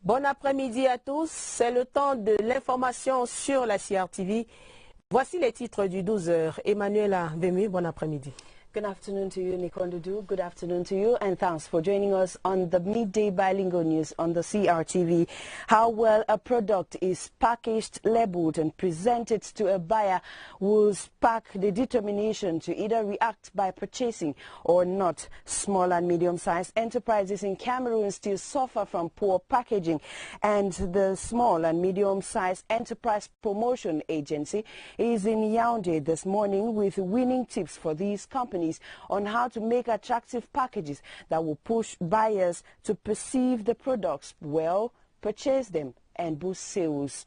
Bon après-midi à tous, c'est le temps de l'information sur la CRTV. Voici les titres du 12h. Emmanuela Vemu, bon après-midi. Good afternoon to you, Nicole Dudu. Good afternoon to you, and thanks for joining us on the midday bilingual news on the CRTV. How well a product is packaged, labeled, and presented to a buyer will spark the determination to either react by purchasing or not. Small and medium-sized enterprises in Cameroon still suffer from poor packaging, and the Small and Medium-Sized Enterprise Promotion Agency is in Yaoundé this morning with winning tips for these companies on how to make attractive packages that will push buyers to perceive the products well, purchase them, and boost sales.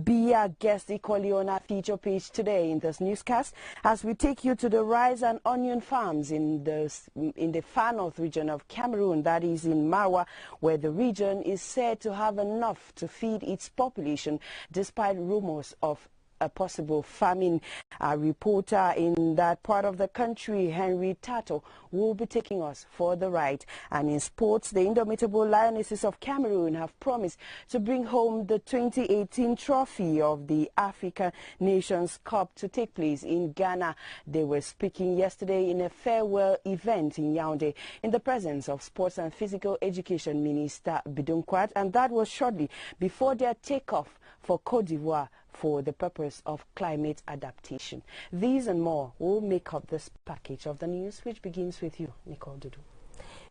Be our guest equally on our feature page today in this newscast as we take you to the rice and onion farms in the far north region of Cameroon, that is in Marwa, where the region is said to have enough to feed its population despite rumors of a possible famine. Our reporter in that part of the country, Henry Tato, will be taking us for the ride. And in sports, the indomitable Lionesses of Cameroon have promised to bring home the 2018 trophy of the African Nations Cup to take place in Ghana. They were speaking yesterday in a farewell event in Yaoundé in the presence of Sports and Physical Education Minister Bidun Kwat, and that was shortly before their takeoff for Côte d'Ivoire for the purpose of climate adaptation. These and more will make up this package of the news, which begins with you, Nicole Doudou.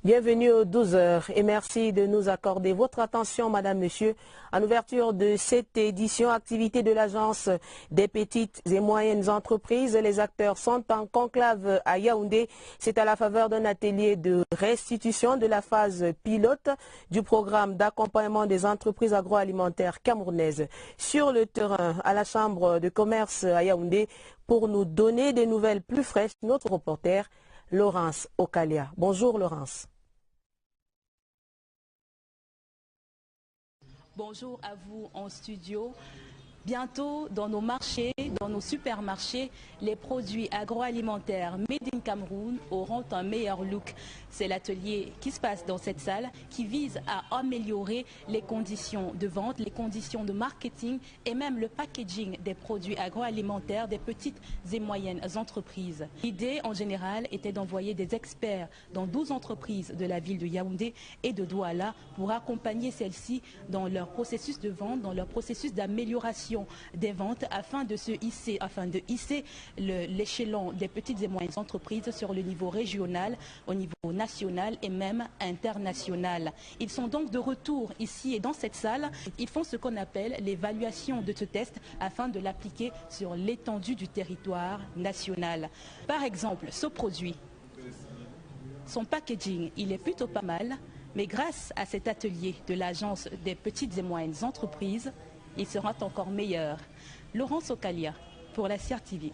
Bienvenue aux 12h et merci de nous accorder votre attention, Madame, Monsieur, en ouverture de cette édition. Activité de l'Agence des petites et moyennes entreprises. Les acteurs sont en conclave à Yaoundé. C'est à la faveur d'un atelier de restitution de la phase pilote du programme d'accompagnement des entreprises agroalimentaires camerounaises. Sur le terrain, à la Chambre de commerce à Yaoundé, pour nous donner des nouvelles plus fraîches, notre reporter Laurence Okalia. Bonjour Laurence. Bonjour à vous en studio. Bientôt, dans nos marchés, dans nos supermarchés, les produits agroalimentaires Made in Cameroun auront un meilleur look. C'est l'atelier qui se passe dans cette salle qui vise à améliorer les conditions de vente, les conditions de marketing et même le packaging des produits agroalimentaires des petites et moyennes entreprises. L'idée en général était d'envoyer des experts dans 12 entreprises de la ville de Yaoundé et de Douala pour accompagner celles-ci dans leur processus de vente, dans leur processus d'amélioration des ventes afin de hisser l'échelon des petites et moyennes entreprises sur le niveau régional, au niveau national et même international. Ils sont donc de retour ici et dans cette salle. Ils font ce qu'on appelle l'évaluation de ce test afin de l'appliquer sur l'étendue du territoire national. Par exemple, ce produit, son packaging, il est plutôt pas mal, mais grâce à cet atelier de l'Agence des petites et moyennes entreprises, il sera encore meilleur. Laurence Okalia pour la CRTV.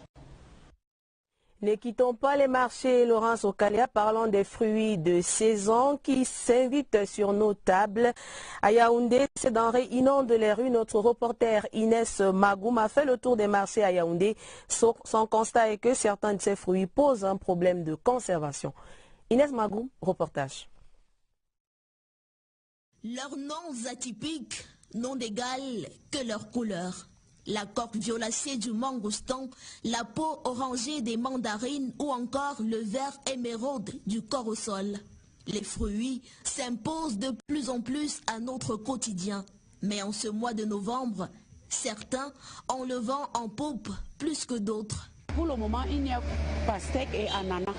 Ne quittons pas les marchés, Laurence Okalia, parlons des fruits de saison qui s'invitent sur nos tables. À Yaoundé, ces denrées inondent les rues. Notre reporter Inès Magoum a fait le tour des marchés à Yaoundé. Son constat est que certains de ces fruits posent un problème de conservation. Inès Magoum, reportage. Leurs noms atypiques n'ont d'égal que leur couleur. La coque violacée du mangoustan, la peau orangée des mandarines ou encore le vert émeraude du corosol. Les fruits s'imposent de plus en plus à notre quotidien. Mais en ce mois de novembre, certains ont le vent en poupe plus que d'autres. Pour le moment, il y a pastèque et ananas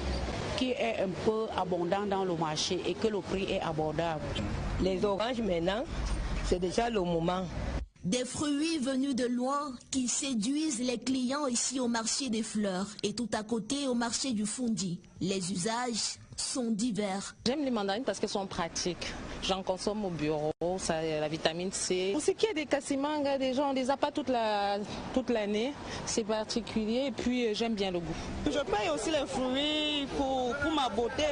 qui est un peu abondant dans le marché et que le prix est abordable. Les oranges maintenant, c'est déjà le moment. Des fruits venus de loin qui séduisent les clients ici au marché des fleurs et tout à côté au marché du Fundi. Les usages sont divers. J'aime les mandarines parce qu'elles sont pratiques. J'en consomme au bureau, ça a la vitamine C. Pour ce qui est des cassimangas, des gens, on ne les a pas toute l'année. C'est particulier et puis j'aime bien le goût. Je paye aussi les fruits pour ma beauté.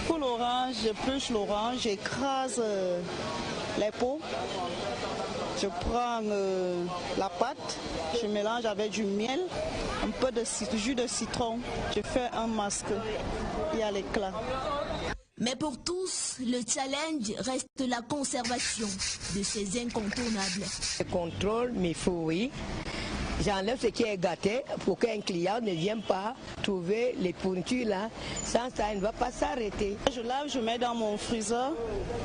Pour l'orange, j'épluche l'orange, j'écrase les peaux. Je prends la pâte, je mélange avec du miel, un peu de jus de citron. Je fais un masque et à l'éclat. Mais pour tous, le challenge reste la conservation de ces incontournables. Je contrôle mes fruits. J'enlève ce qui est gâté pour qu'un client ne vienne pas trouver les pourritures là. Sans ça, il ne va pas s'arrêter. Je lave, je mets dans mon freezer.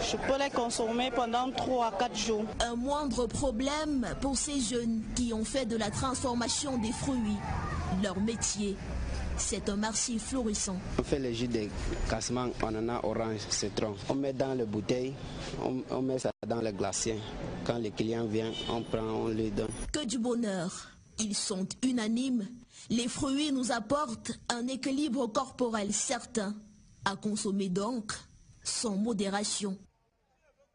Je peux les consommer pendant 3 à 4 jours. Un moindre problème pour ces jeunes qui ont fait de la transformation des fruits leur métier. C'est un marché florissant. On fait le jus de cassement, ananas, orange, citron. On met dans les bouteilles, on met ça dans le glacier. Quand les clients viennent, on prend, on les donne. Que du bonheur. Ils sont unanimes. Les fruits nous apportent un équilibre corporel certain. À consommer donc sans modération.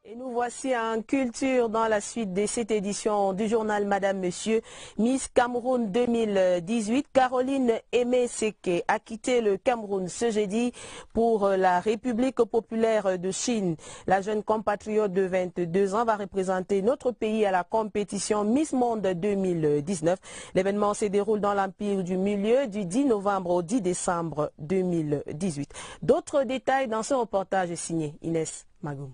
Et nous voici en culture dans la suite de cette édition du journal Madame Monsieur. Miss Cameroun 2018, Caroline Aimé Seke a quitté le Cameroun ce jeudi pour la République populaire de Chine. La jeune compatriote de 22 ans va représenter notre pays à la compétition Miss Monde 2019. L'événement se déroule dans l'Empire du Milieu du 10 novembre au 10 décembre 2018. D'autres détails dans ce reportage signé Inès Magoum.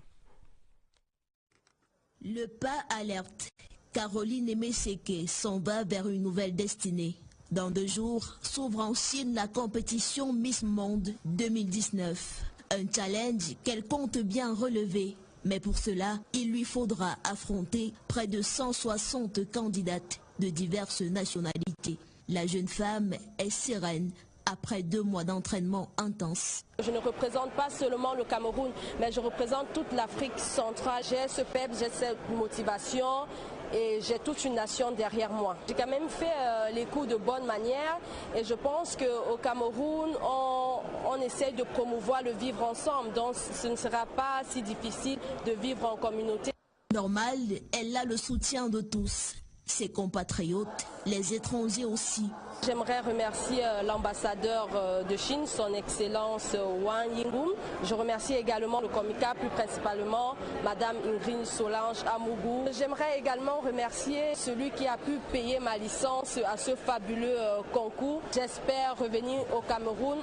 Le pas alerte. Caroline Aimé Seke s'en va vers une nouvelle destinée. Dans 2 jours, s'ouvre en Chine la compétition Miss Monde 2019. Un challenge qu'elle compte bien relever. Mais pour cela, il lui faudra affronter près de 160 candidates de diverses nationalités. La jeune femme est sereine après 2 mois d'entraînement intense. Je ne représente pas seulement le Cameroun, mais je représente toute l'Afrique centrale. J'ai ce peuple, j'ai cette motivation et j'ai toute une nation derrière moi. J'ai quand même fait les coups de bonne manière et je pense qu'au Cameroun, on essaie de promouvoir le vivre ensemble. Donc ce ne sera pas si difficile de vivre en communauté. Normal, elle a le soutien de tous. Ses compatriotes, les étrangers aussi. J'aimerais remercier l'ambassadeur de Chine, son Excellence Wang Yingum. Je remercie également le Comica, plus principalement Madame Ingrid Solange Amougou. J'aimerais également remercier celui qui a pu payer ma licence à ce fabuleux concours. J'espère revenir au Cameroun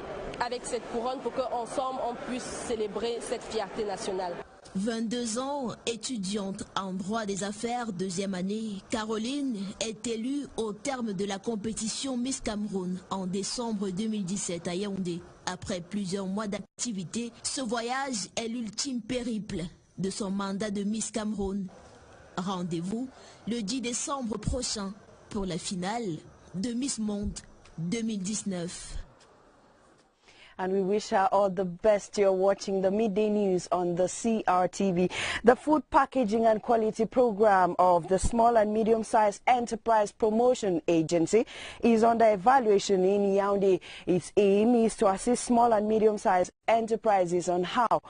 avec cette couronne pour qu'ensemble on puisse célébrer cette fierté nationale. 22 ans, étudiante en droit des affaires, 2e année, Caroline est élue au terme de la compétition Miss Cameroun en décembre 2017 à Yaoundé. Après plusieurs mois d'activité, ce voyage est l'ultime périple de son mandat de Miss Cameroun. Rendez-vous le 10 décembre prochain pour la finale de Miss Monde 2019. And we wish her all the best. You're watching the midday news on the CRTV. The Food Packaging and Quality Program of the Small and Medium-Sized Enterprise Promotion Agency is under evaluation in Yaoundé. Its aim is to assist small and medium-sized enterprises on how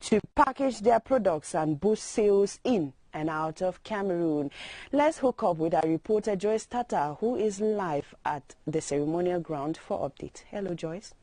to package their products and boost sales in and out of Cameroon. Let's hook up with our reporter Joyce Tata, who is live at the ceremonial ground for update. Hello, Joyce.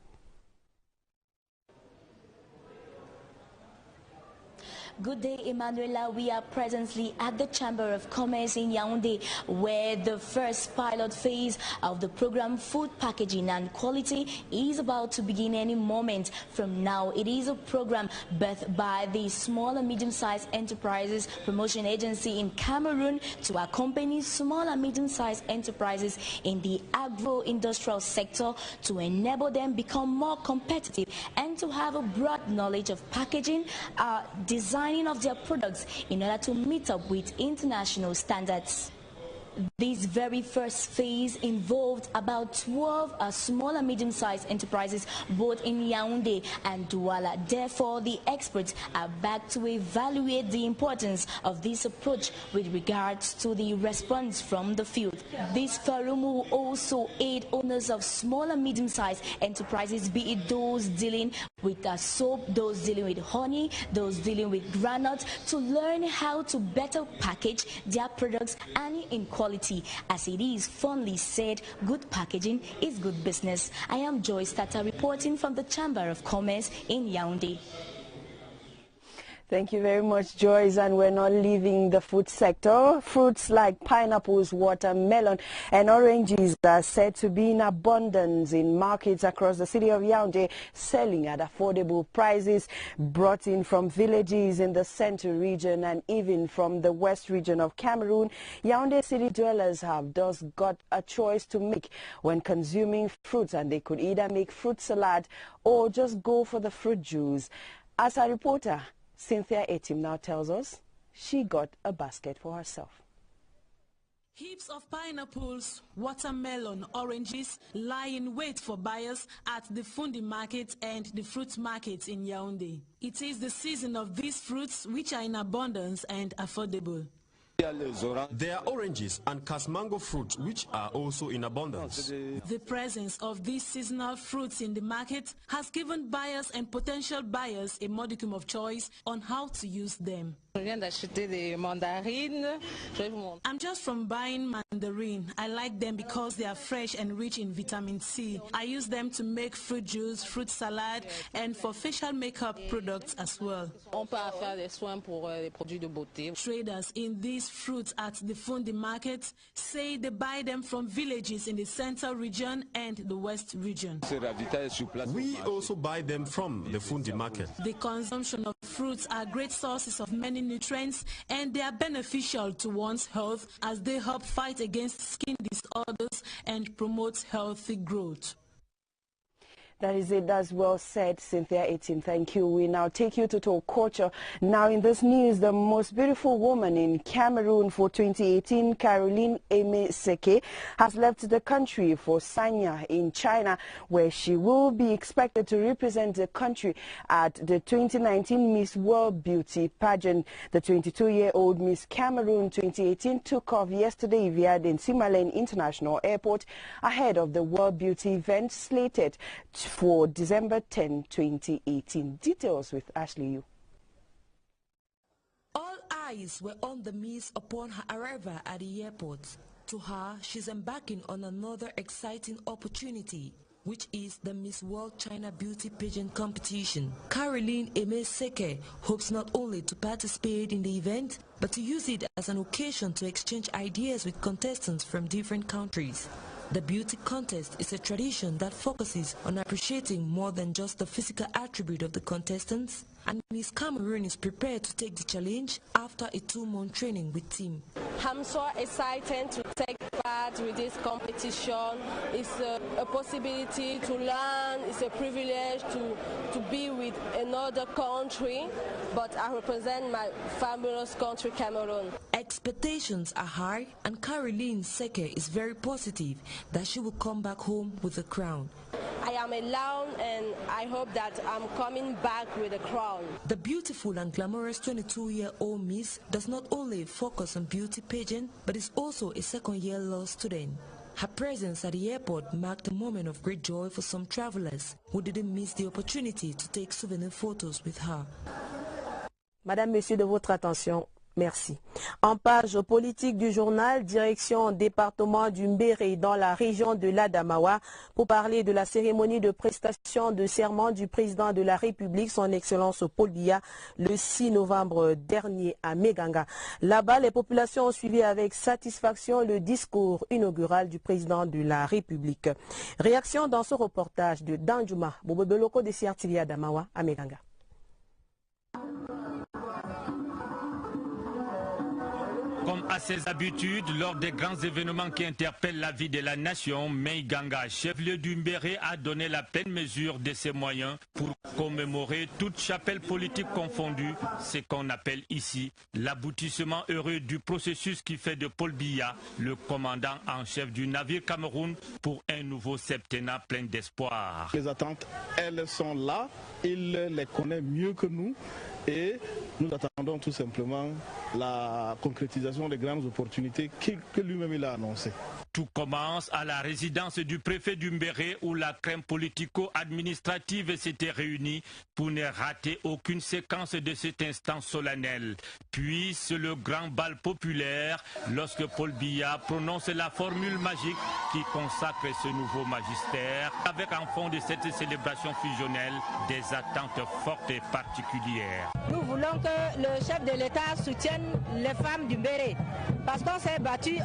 Good day, Emanuela. We are presently at the Chamber of Commerce in Yaoundé, where the first pilot phase of the program Food Packaging and Quality is about to begin any moment from now. It is a program birthed by the Small and Medium-Sized Enterprises Promotion Agency in Cameroon to accompany small and medium-sized enterprises in the agro-industrial sector to enable them become more competitive and to have a broad knowledge of packaging, designing of their products in order to meet up with international standards. This very first phase involved about 12 small and medium-sized enterprises, both in Yaoundé and Douala. Therefore, the experts are back to evaluate the importance of this approach with regards to the response from the field. This forum will also aid owners of small and medium-sized enterprises, be it those dealing with soap, those dealing with honey, those dealing with granules, to learn how to better package their products and in quality. As it is fondly said, good packaging is good business. I am Joyce Tata reporting from the Chamber of Commerce in Yaoundé. Thank you very much, Joyce. And we're not leaving the food sector. Fruits like pineapples, watermelon, and oranges are said to be in abundance in markets across the city of Yaoundé, selling at affordable prices, brought in from villages in the central region and even from the west region of Cameroon. Yaoundé city dwellers have thus got a choice to make when consuming fruits, and they could either make fruit salad or just go for the fruit juice. As a reporter, Cynthia Etim now tells us she got a basket for herself. Heaps of pineapples, watermelon, oranges lie in wait for buyers at the Fundi market and the fruit markets in Yaoundé. It is the season of these fruits, which are in abundance and affordable. There are oranges and kasmango fruits which are also in abundance. The presence of these seasonal fruits in the market has given buyers and potential buyers a modicum of choice on how to use them. I'm just from buying mandarin. I like them because they are fresh and rich in vitamin C. I use them to make fruit juice, fruit salad, and for facial makeup products as well. Traders in these fruits at the Fundi market say they buy them from villages in the central region and the west region. We also buy them from the Fundi market. The consumption of fruits are great sources of many nutrients, and they are beneficial to one's health as they help fight against skin disorders and promote healthy growth. That is it. That's well said, Cynthia Etim. Thank you. We now take you to Tokocha. Now in this news, the most beautiful woman in Cameroon for 2018, Caroline Aimé Seke, has left the country for Sanya in China, where she will be expected to represent the country at the 2019 Miss World Beauty pageant. The 22-year-old Miss Cameroon 2018 took off yesterday via the Nsimalen International Airport ahead of the World Beauty event slated for December 10, 2018. Details with Ashley Yu. All eyes were on the Miss upon her arrival at the airport. To her, she's embarking on another exciting opportunity, which is the Miss World China Beauty Pageant competition. Caroline Aimé Seke hopes not only to participate in the event, but to use it as an occasion to exchange ideas with contestants from different countries. The beauty contest is a tradition that focuses on appreciating more than just the physical attribute of the contestants, and Miss Cameroon is prepared to take the challenge after a 2-month training with team. I'm so excited to take part with this competition. It's a possibility to learn, it's a privilege to be with another country, but I represent my fabulous country, Cameroon. Expectations are high, and Caroline Seke is very positive that she will come back home with the crown. I am alone, and I hope that I'm coming back with a crown. The beautiful and glamorous 22-year-old Miss does not only focus on beauty pageant, but is also a second-year law student. Her presence at the airport marked a moment of great joy for some travelers who didn't miss the opportunity to take souvenir photos with her. Madame, Monsieur, de votre attention. Merci. En page politique du journal, direction département du Mbéré dans la région de l'Adamawa pour parler de la cérémonie de prestation de serment du président de la République, son Excellence Paul Biya, le 6 novembre dernier à Meganga. Là-bas, les populations ont suivi avec satisfaction le discours inaugural du président de la République. Réaction dans ce reportage de Danjuma Bobebeloko de CRTV Adamawa à Meganga. Comme à ses habitudes, lors des grands événements qui interpellent la vie de la nation, Meganga, chef-lieu du Mbéré, a donné la pleine mesure de ses moyens pour commémorer toute chapelle politique confondue, ce qu'on appelle ici l'aboutissement heureux du processus qui fait de Paul Biya le commandant en chef du navire Cameroun pour un nouveau septennat plein d'espoir. Les attentes, elles sont là, il les connaît mieux que nous. Et nous attendons tout simplement la concrétisation des grandes opportunités que lui-même il a annoncées. Tout commence à la résidence du préfet d'Umbéré où la crème politico-administrative s'était réunie pour ne rater aucune séquence de cet instant solennel. Puis c'est le grand bal populaire lorsque Paul Biya prononce la formule magique qui consacre ce nouveau magistère avec en fond de cette célébration fusionnelle des attentes fortes et particulières. Nous voulons que le chef de l'État soutienne les femmes d'Umbéré parce qu'on s'est battu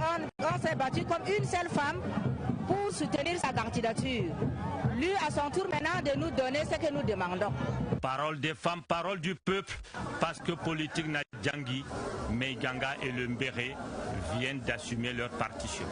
comme une seule femme pour soutenir sa candidature. Lui, à son tour maintenant, de nous donner ce que nous demandons. Parole des femmes, parole du peuple, parce que politique n'a Djangui, Meiganga et le Mbéré viennent d'assumer leur partition.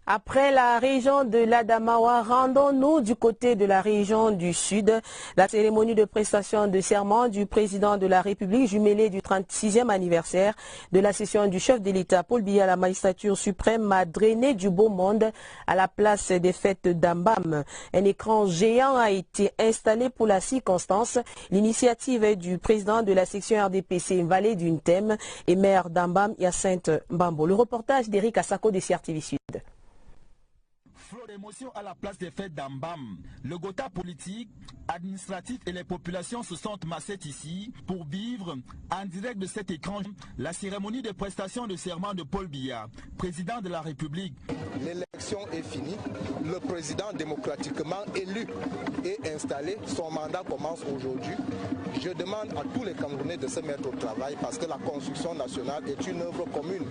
Après la région de l'Adamawa, rendons-nous du côté de la région du Sud. La cérémonie de prestation de serment du président de la République, jumelée du 36e anniversaire de la session du chef de l'État, Paul Biya, à la magistrature suprême, a drainé du beau monde à la place des fêtes d'Ambam. Un écran géant a été installé pour la circonstance. L'initiative est du président de la section RDPC, Vallée d'une Thème, et maire d'Ambam, Hyacinthe Mbambo. Le reportage d'Éric Assako de CRTV Sud. Flot d'émotion à la place des fêtes d'Ambam. Le Gotha politique, administratif et les populations se sont massées ici pour vivre en direct de cet écran la cérémonie de prestation de serment de Paul Biya, président de la République. L'élection est finie. Le président démocratiquement élu et installé, son mandat commence aujourd'hui. Je demande à tous les Camerounais de se mettre au travail parce que la construction nationale est une œuvre commune.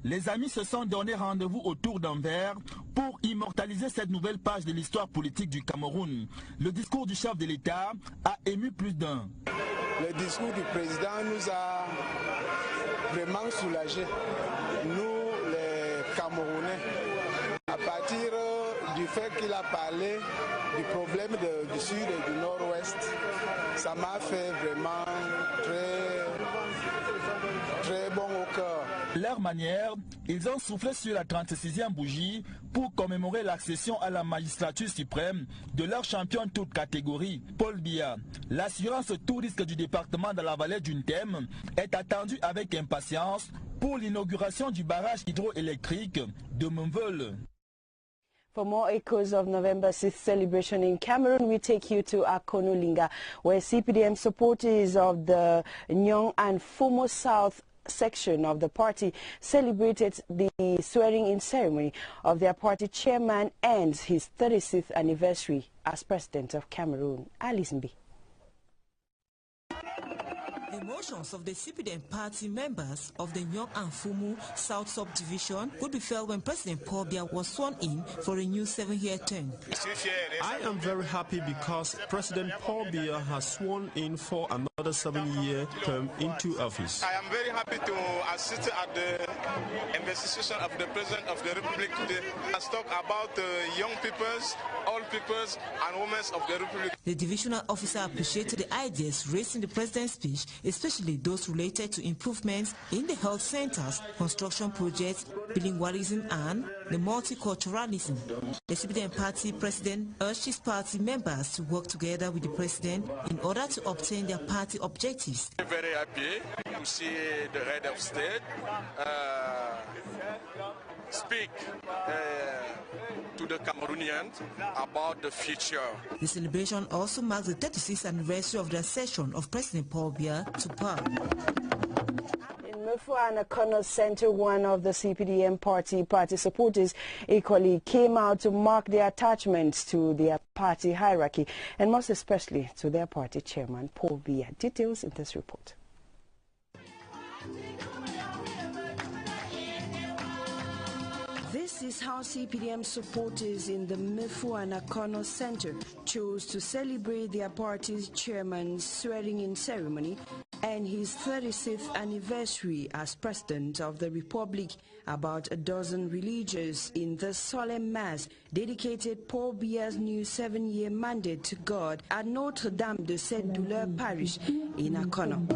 Les amis se sont donné rendez-vous autour d'un verre pour immortaliser cette nouvelle page de l'histoire politique du Cameroun. Le discours du chef de l'État a ému plus d'un. Le discours du président nous a vraiment soulagés, nous les Camerounais, à partir du fait qu'il a parlé du problème du Sud et du Nord-Ouest. Ça m'a fait vraiment très bon au cœur. Leur manière, ils ont soufflé sur la 36e bougie pour commémorer l'accession à la magistrature suprême de leur champion de toute catégorie, Paul Biya. L'assurance tout risque du département de la Vallée d'une Thème est attendue avec impatience pour l'inauguration du barrage hydroélectrique de Mumvel. For more echoes of November 6th celebration in Cameroon, we take you to Akonolinga, where CPDM supporters of the Nyong and Fumo South section of the party celebrated the swearing-in ceremony of their party chairman and his 36th anniversary as president of Cameroon. Alice Mbi. The emotions of the CPDM party members of the Nyong and Fumu South Subdivision would be felt when President Paul Biya was sworn in for a new 7-year term. I am very happy because President Paul Biya has sworn in for another 7-year term into office. I am very happy to assist at the investigation of the President of the Republic today. Let's talk about young peoples, old peoples and women of the Republic. The divisional officer appreciated the ideas raised in the President's speech, especially those related to improvements in the health centers, construction projects, bilingualism and the multiculturalism. The CPDM party president urged his party members to work together with the president in order to obtain their party objectives. I'm very happy to see the head of state speak to the Cameroonians about the future. The celebration also marks the 36th anniversary of the accession of President Paul Biya to power. In Mefuana Center, one of the CPDM party supporters equally came out to mark their attachments to their party hierarchy and most especially to their party chairman, Paul Biya. Details in this report. This is how CPDM supporters in the Mefuana Kono Center chose to celebrate their party's chairman's swearing-in ceremony and his 36th anniversary as President of the Republic. About a dozen religious in the solemn mass dedicated Paul Biya's new 7-year mandate to God at Notre Dame de Saint-Douleur Parish in Akono.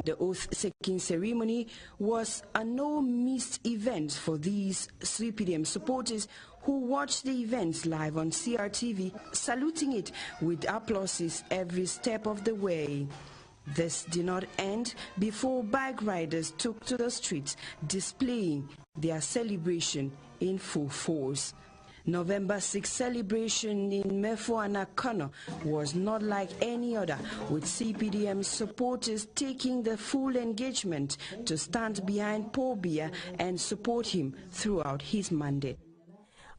The oath-taking ceremony was a no-missed event for these CPDM supporters who watched the events live on CRTV, saluting it with applauses every step of the way. This did not end before bike riders took to the streets, displaying their celebration in full force. November 6 celebration in Mefuana-Kano was not like any other, with CPDM supporters taking the full engagement to stand behind Paul Biya and support him throughout his mandate.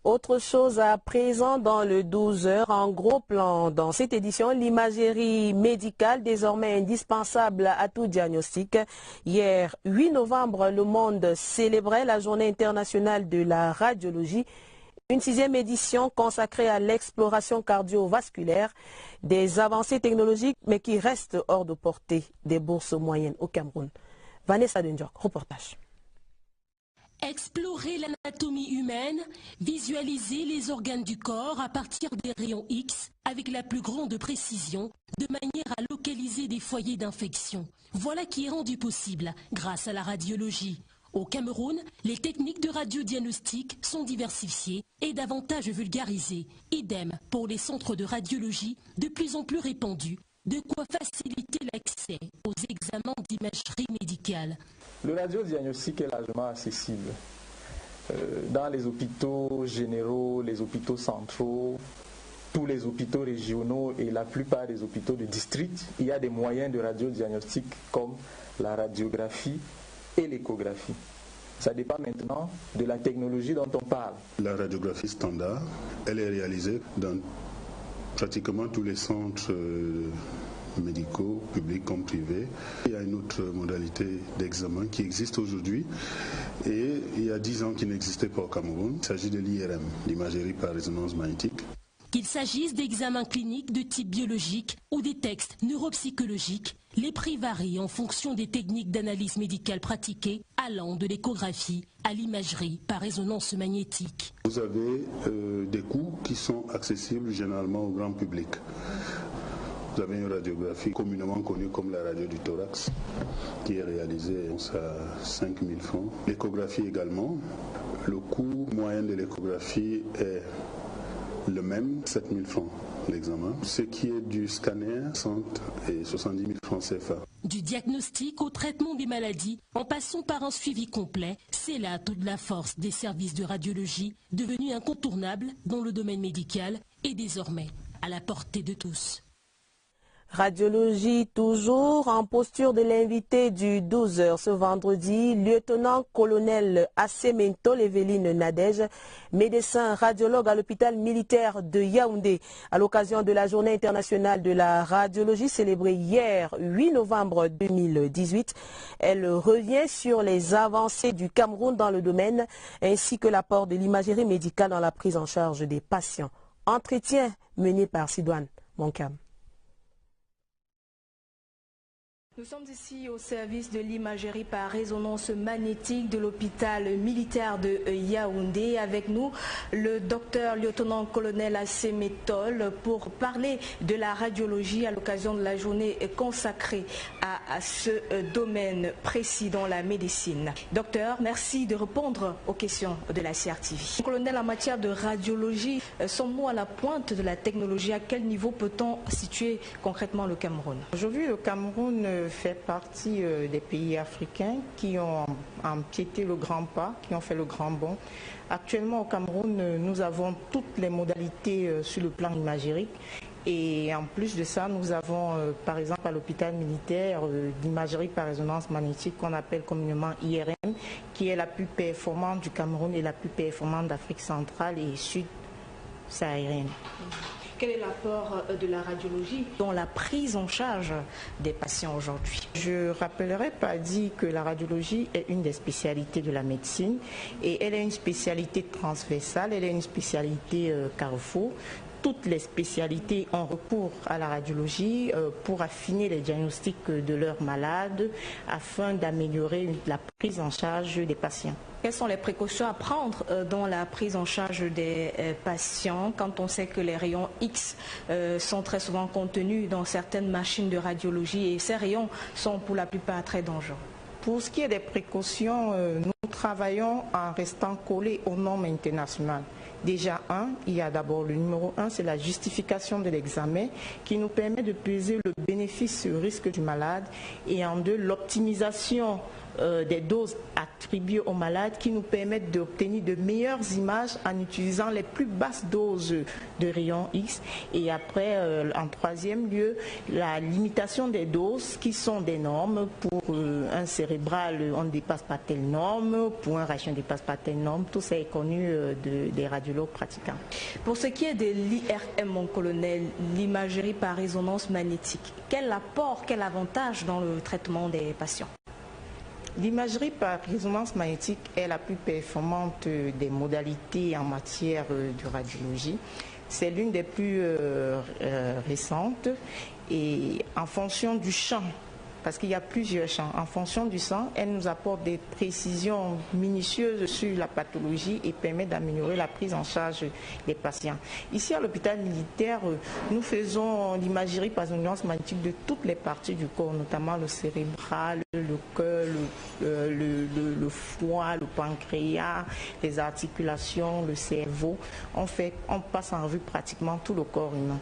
Autre chose à présent dans le 12h, en gros plan dans cette édition, l'imagerie médicale désormais indispensable à tout diagnostic. Hier, 8 novembre, le monde célébrait la journée internationale de la radiologie. Une 6e édition consacrée à l'exploration cardiovasculaire, des avancées technologiques mais qui restent hors de portée des bourses moyennes au Cameroun. Vanessa Denjok, reportage. Explorer l'anatomie humaine, visualiser les organes du corps à partir des rayons X avec la plus grande précision, de manière à localiser des foyers d'infection. Voilà qui est rendu possible grâce à la radiologie. Au Cameroun, les techniques de radiodiagnostic sont diversifiées et davantage vulgarisées. Idem pour les centres de radiologie de plus en plus répandus, de quoi faciliter l'accès aux examens d'imagerie médicale. Le radiodiagnostic est largement accessible. Dans les hôpitaux généraux, les hôpitaux centraux, tous les hôpitaux régionaux et la plupart des hôpitaux de district, il y a des moyens de radiodiagnostic comme la radiographie et l'échographie. Ça dépend maintenant de la technologie dont on parle. La radiographie standard, elle est réalisée dans pratiquement tous les centres médicaux, publics comme privés. Il y a une autre modalité d'examen qui existe aujourd'hui et il y a 10 ans qui n'existait pas au Cameroun. Il s'agit de l'IRM, l'imagerie par résonance magnétique. Qu'il s'agisse d'examens cliniques de type biologique ou des tests neuropsychologiques, les prix varient en fonction des techniques d'analyse médicale pratiquées, allant de l'échographie à l'imagerie par résonance magnétique. Vous avez des coûts qui sont accessibles généralement au grand public. Vous avez une radiographie communément connue comme la radio du thorax, qui est réalisée à 5 000 francs. L'échographie également. Le coût moyen de l'échographie est le même, 7 000 francs l'examen. Ce qui est du scanner, 100 et 70 000 francs CFA. Du diagnostic au traitement des maladies, en passant par un suivi complet, c'est là toute la force des services de radiologie, devenus incontournables dans le domaine médical et désormais à la portée de tous. Radiologie toujours en posture de l'invité du 12h ce vendredi, lieutenant-colonel Assemento Eveline Nadège, médecin radiologue à l'hôpital militaire de Yaoundé. À l'occasion de la journée internationale de la radiologie célébrée hier 8 novembre 2018, elle revient sur les avancées du Cameroun dans le domaine ainsi que l'apport de l'imagerie médicale dans la prise en charge des patients. Entretien mené par Sidouane Monkam. Nous sommes ici au service de l'imagerie par résonance magnétique de l'hôpital militaire de Yaoundé. Avec nous, le docteur lieutenant-colonel Assemetol pour parler de la radiologie à l'occasion de la journée consacrée à ce domaine précis dans la médecine. Docteur, merci de répondre aux questions de la CRTV. Colonel, en matière de radiologie, sommes-nous à la pointe de la technologie? À quel niveau peut-on situer concrètement le Cameroun? Aujourd'hui, le Cameroun fait partie des pays africains qui ont empiété le grand pas, qui ont fait le grand bond. Actuellement au Cameroun, nous avons toutes les modalités sur le plan imagérique et en plus de ça, nous avons par exemple à l'hôpital militaire l'imagerie par résonance magnétique qu'on appelle communément IRM, qui est la plus performante du Cameroun et la plus performante d'Afrique centrale et sud-saharienne. Quel est l'apport de la radiologie dans la prise en charge des patients aujourd'hui? Je rappellerai pas dit que la radiologie est une des spécialités de la médecine et elle est une spécialité transversale, elle est une spécialité carrefour. Toutes les spécialités ont recours à la radiologie pour affiner les diagnostics de leurs malades afin d'améliorer la prise en charge des patients. Quelles sont les précautions à prendre dans la prise en charge des patients quand on sait que les rayons X sont très souvent contenus dans certaines machines de radiologie et ces rayons sont pour la plupart très dangereux? Pour ce qui est des précautions, nous travaillons en restant collés aux normes internationales. Déjà, il y a d'abord le numéro 1, c'est la justification de l'examen qui nous permet de peser le bénéfice et le risque du malade. Et en 2, l'optimisation des doses attribuées aux malades qui nous permettent d'obtenir de meilleures images en utilisant les plus basses doses de rayons X. Et après, en 3e lieu, la limitation des doses qui sont des normes. Pour un cérébral, on ne dépasse pas telle norme, pour un rachis, on ne dépasse pas telle norme. Tout ça est connu des radiologues pratiquants. Pour ce qui est de l'IRM, mon colonel, l'imagerie par résonance magnétique, quel apport, quel avantage dans le traitement des patients? L'imagerie par résonance magnétique est la plus performante des modalités en matière de radiologie. C'est l'une des plus récentes et en fonction du champ, parce qu'il y a plusieurs champs, en fonction du sang, elle nous apporte des précisions minutieuses sur la pathologie et permet d'améliorer la prise en charge des patients. Ici à l'hôpital militaire, nous faisons l'imagerie par résonance magnétique de toutes les parties du corps, notamment le cérébral, le cœur, le foie, le pancréas, les articulations, le cerveau. On passe en revue pratiquement tout le corps humain.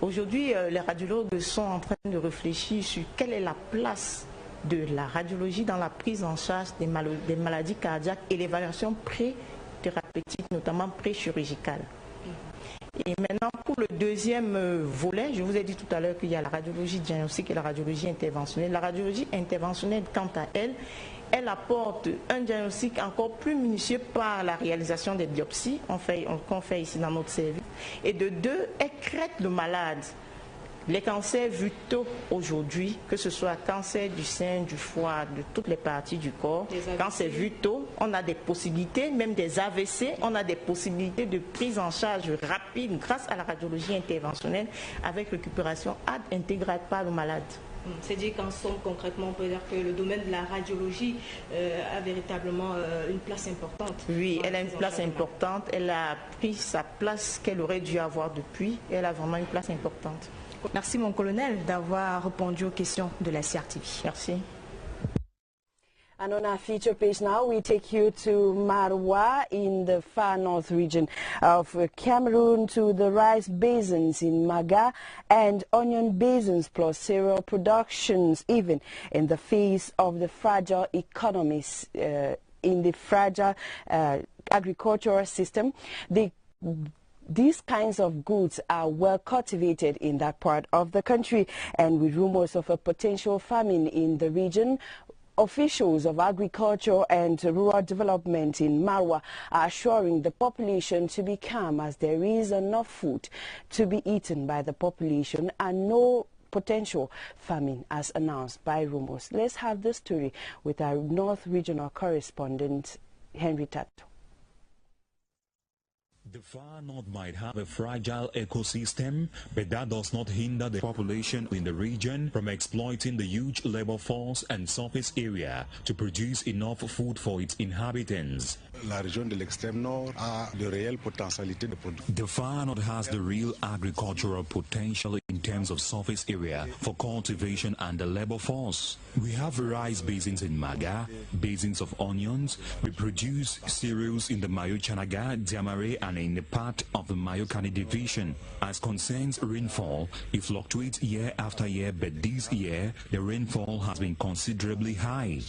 Aujourd'hui, les radiologues sont en train de réfléchir sur quelle est la place de la radiologie dans la prise en charge des maladies cardiaques et l'évaluation pré-thérapeutique, notamment pré-chirurgicale. Et maintenant, pour le deuxième volet, je vous ai dit tout à l'heure qu'il y a la radiologie diagnostique et la radiologie interventionnelle. La radiologie interventionnelle, quant à elle, elle apporte un diagnostic encore plus minutieux par la réalisation des biopsies qu'on fait ici dans notre service. Et de 2, elle traite le malade. Les cancers vus tôt aujourd'hui, que ce soit cancer du sein, du foie, de toutes les parties du corps, quand c'est vu tôt, on a des possibilités, même des AVC, on a des possibilités de prise en charge rapide grâce à la radiologie interventionnelle avec récupération intégrale par le malade. C'est-à-dire qu'en somme, concrètement, on peut dire que le domaine de la radiologie a véritablement une place importante. Oui, elle a une place importante. Elle a pris sa place qu'elle aurait dû avoir depuis. Elle a vraiment une place importante. Merci, mon colonel, d'avoir répondu aux questions de la CRTV. Merci. And on our feature page now, we take you to Marwa in the far north region of Cameroon, to the rice basins in Maga and onion basins, plus cereal productions, even in the face of the fragile economies, in the fragile agricultural system. These kinds of goods are well cultivated in that part of the country, and with rumors of a potential famine in the region, officials of agriculture and rural development in Marwa are assuring the population to be calm, as there is enough food to be eaten by the population and no potential famine as announced by rumors. Let's have this story with our North Regional correspondent, Henry Tato. The far north might have a fragile ecosystem, but that does not hinder the population in the region from exploiting the huge labor force and surface area to produce enough food for its inhabitants. La région de l'extrême nord a de réelles potentialités de production. The far north has the real agricultural potential in terms of surface area for cultivation and the labor force. We have rice basins in Maga, basins of onions. We produce cereals in the Mayo-Chanaga, Diamare, and in the part of the Mayo-Kani division. As concerns rainfall, it fluctuates year after year, but this year the rainfall has been considerably high.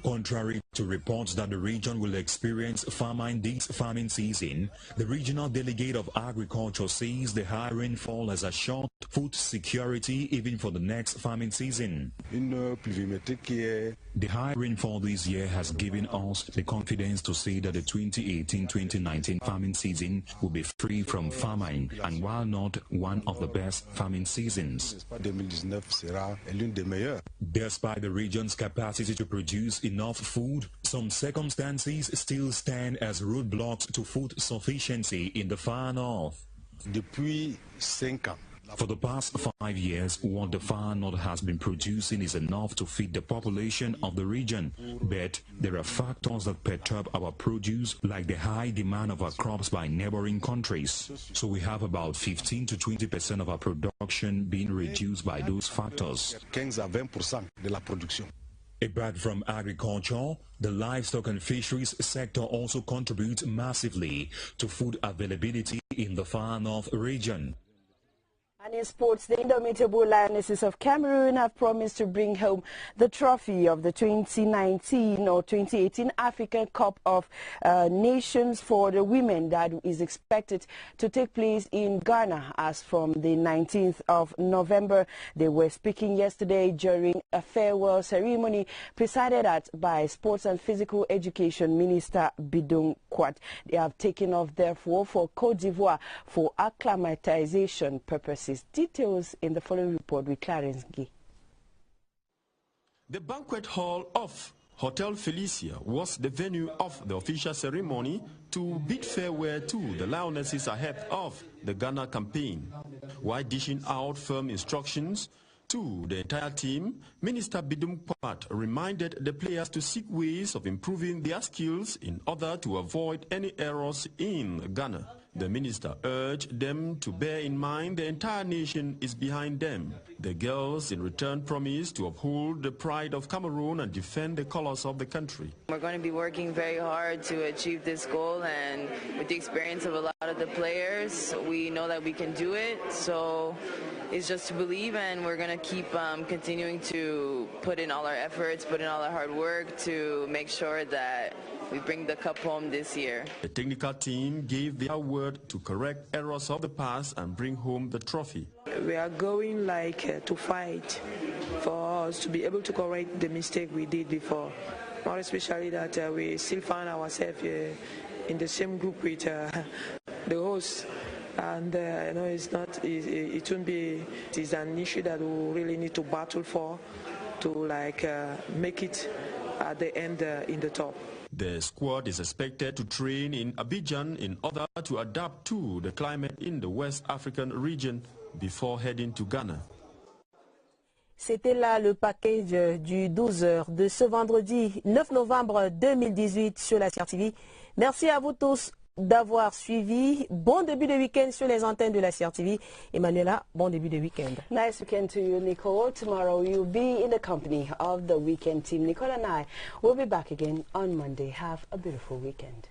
Contrary to reports that the region will experience famine this farming season, the regional delegate of agriculture says the high rainfall has assured food security even for the next farming season. The high rainfall this year has given us the confidence to say that the 2018-2019 farming season will be free from famine, and while not one of the best farming seasons. Despite the region's capacity to produce enough food, some circumstances still stand as roadblocks to food sufficiency in the far north. For the past 5 years, what the far north has been producing is enough to feed the population of the region. But there are factors that perturb our produce, like the high demand of our crops by neighboring countries. So we have about 15 to 20% of our production being reduced by those factors. Apart from agriculture, the livestock and fisheries sector also contributes massively to food availability in the far north region. And in sports, the indomitable Lionesses of Cameroon have promised to bring home the trophy of the 2019 or 2018 African Cup of Nations for the women that is expected to take place in Ghana as from the 19th of November. They were speaking yesterday during a farewell ceremony presided at by Sports and Physical Education Minister Bidung Kwat. They have taken off therefore for Cote d'Ivoire for acclimatization purposes. Details in the following report with Clarence Gay. The banquet hall of Hotel Felicia was the venue of the official ceremony to bid farewell to the Lionesses ahead of the Ghana campaign. While dishing out firm instructions to the entire team, Minister Bidum Kwat reminded the players to seek ways of improving their skills in order to avoid any errors in Ghana. The minister urged them to bear in mind the entire nation is behind them. The girls in return promised to uphold the pride of Cameroon and defend the colors of the country. We're going to be working very hard to achieve this goal, and with the experience of a lot of the players, we know that we can do it. So it's just to believe, and we're going to keep continuing to put in all our efforts, put in all our hard work to make sure that we bring the cup home this year. The technical team gave their word to correct errors of the past and bring home the trophy. We are going to fight for us to be able to correct the mistake we did before. More especially that we still find ourselves in the same group with the hosts. And it's not. It won't be. It is an issue that we really need to battle for, to make it at the end in the top. The squad is expected to train in Abidjan in order to adapt to the climate in the West African region before heading to Ghana. C'était là le package du 12h de ce vendredi 9 novembre 2018 sur la CRTV. Merci à vous tous d'avoir suivi. Bon début de week-end sur les antennes de la CRTV. Emmanuela, bon début de week-end. Nice weekend to you, Nicole. Tomorrow you'll be in the company of the weekend team. Nicole and I will be back again on Monday. Have a beautiful weekend.